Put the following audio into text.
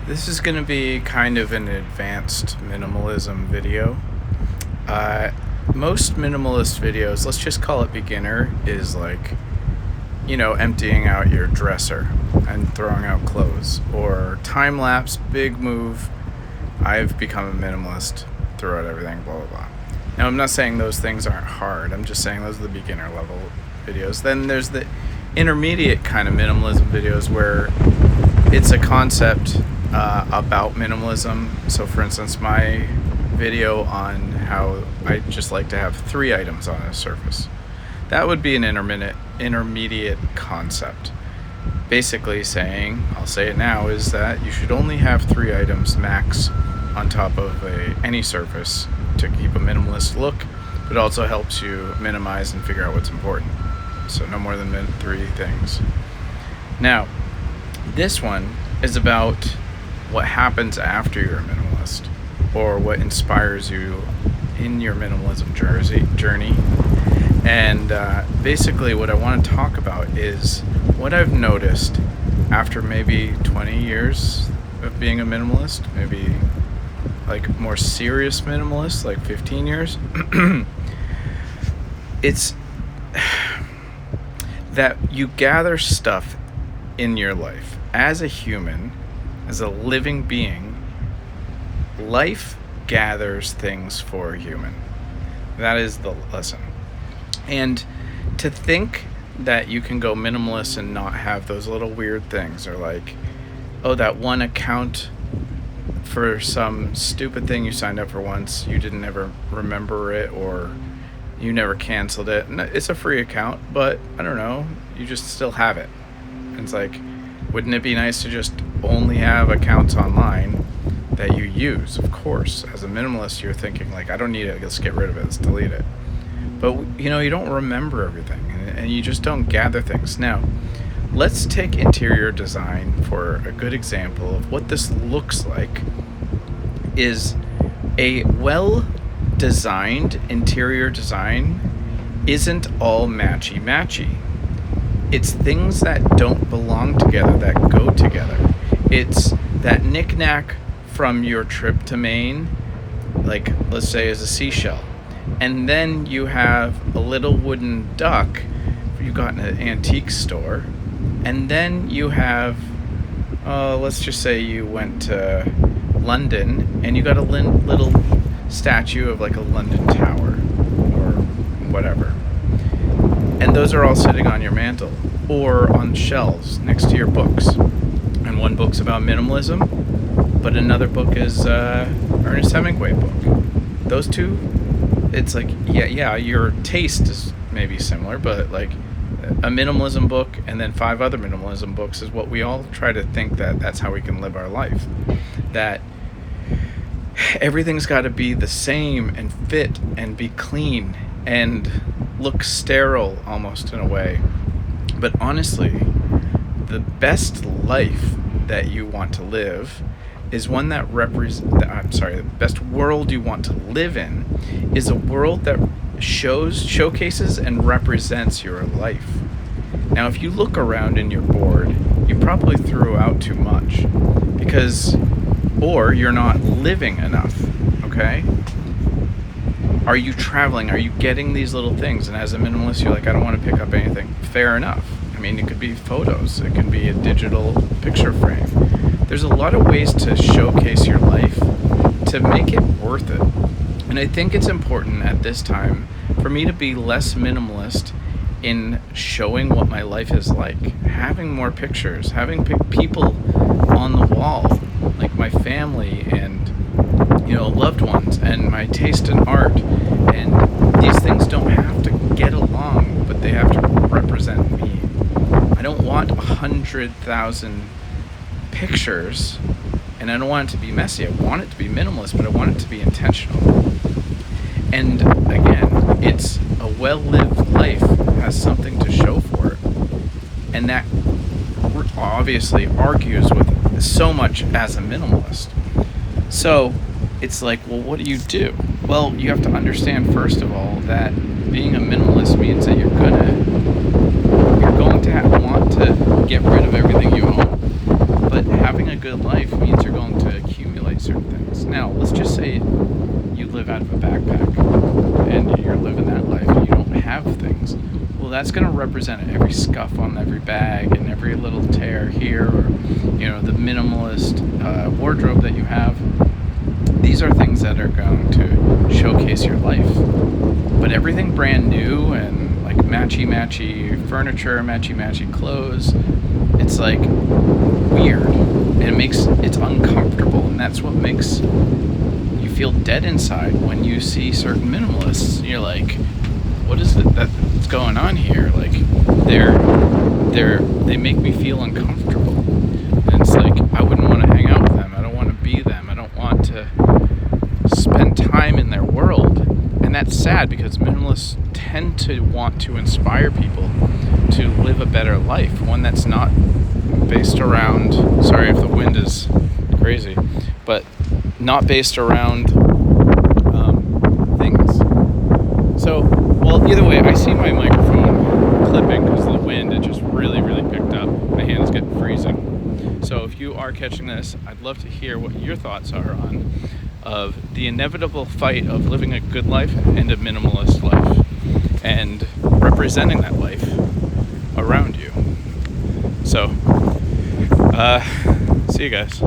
This is going to be kind of an advanced minimalism video. Uh, Most minimalist videos, let's just call it beginner, is like, emptying out your dresser and throwing out clothes. Or time lapse, big move, I've become a minimalist, throw out everything, blah, blah, blah. Now, I'm not saying those things aren't hard. I'm just saying those are the beginner level videos. Then there's the intermediate kind of minimalism videos where it's a concept about minimalism. So for instance, my video on how I just like to have 3 items on a surface, that would be an intermediate concept. Basically saying, I'll say it now, is that you should only have 3 items max on top of any surface to keep a minimalist look, but also helps you minimize and figure out what's important. So no more than 3 things. Now, this one is about what happens after you're a minimalist, or what inspires you in your minimalism journey. And basically what I want to talk about is what I've noticed after maybe 20 years of being a minimalist, maybe like more serious minimalist, like 15 years. It's that you gather stuff in your life as a human, as a living being. Life gathers things for a human. That is the lesson. And to think that you can go minimalist and not have those little weird things, or like, oh, that one account for some stupid thing you signed up for once, you didn't ever remember it, or you never canceled it. It's a free account, but I don't know, you just still have it. And it's like, wouldn't it be nice to just only have accounts online that you use? Of course, as a minimalist, you're thinking like, I don't need it, let's get rid of it, let's delete it. But you don't remember everything, and you just don't gather things. Now, let's take interior design for a good example of what this looks like. Is a well-designed interior design isn't all matchy-matchy. It's things that don't belong together that go together. It's that knick-knack from your trip to Maine, like let's say is a seashell, and then you have a little wooden duck you got in an antique store, and then you have let's just say you went to London and you got a little statue of like a London Tower or whatever, and those are all sitting on your mantle or on shelves next to your books. And one book's about minimalism, but another book is Ernest Hemingway book. Those two, it's like, yeah, your taste is maybe similar, but like a minimalism book and then 5 other minimalism books is what we all try to think that's how we can live our life. That everything's got to be the same and fit and be clean and look sterile almost in a way. But honestly, the best life that you want to live is one that the best world you want to live in is a world that showcases and represents your life. Now, if you look around and you're bored, you probably threw out too much or you're not living enough, okay? Are you traveling? Are you getting these little things? And as a minimalist, you're like, I don't want to pick up anything. Fair enough. I mean, it could be photos. It can be a digital picture frame. There's a lot of ways to showcase your life to make it worth it. And I think it's important at this time for me to be less minimalist in showing what my life is like. Having more pictures, having people on the wall, like my family and loved ones, and my taste in art. And these things don't have to get along, but they have to represent me. I don't want 100,000 pictures, and I don't want it to be messy. I want it to be minimalist, but I want it to be intentional. And again, it's a well-lived life has something to show for it, and that obviously argues with so much as a minimalist. So it's like, well, what do? Well, you have to understand first of all that being a minimalist means that you're going to want to get rid of everything you own, but But having a good life means you're going to accumulate certain things. Now, let's just say you live out of a backpack and you're living that life and you don't have things. Well, that's going to represent every scuff on every bag and every little tear here, or the minimalist wardrobe that you have. These are things that are going to showcase your life. But everything brand new and like matchy furniture, matchy clothes, it's like weird, and it's uncomfortable, and that's what makes you feel dead inside when you see certain minimalists. You're like, what is it that's going on here? Like, they make me feel uncomfortable, and it's like I wouldn't want to hang out with them. I don't want to be them. I don't want to spend time in their world. And that's sad, because minimalists tend to want to inspire people to live a better life, one that's not based around, sorry if the wind is crazy, but not based around things. So, well, either way, I see my microphone clipping because of the wind. It just really picked up. My hand is getting freezing. So if you are catching this, I'd love to hear what your thoughts are on of the inevitable fight of living a good life and a minimalist life, and representing that life around you. So, see you guys.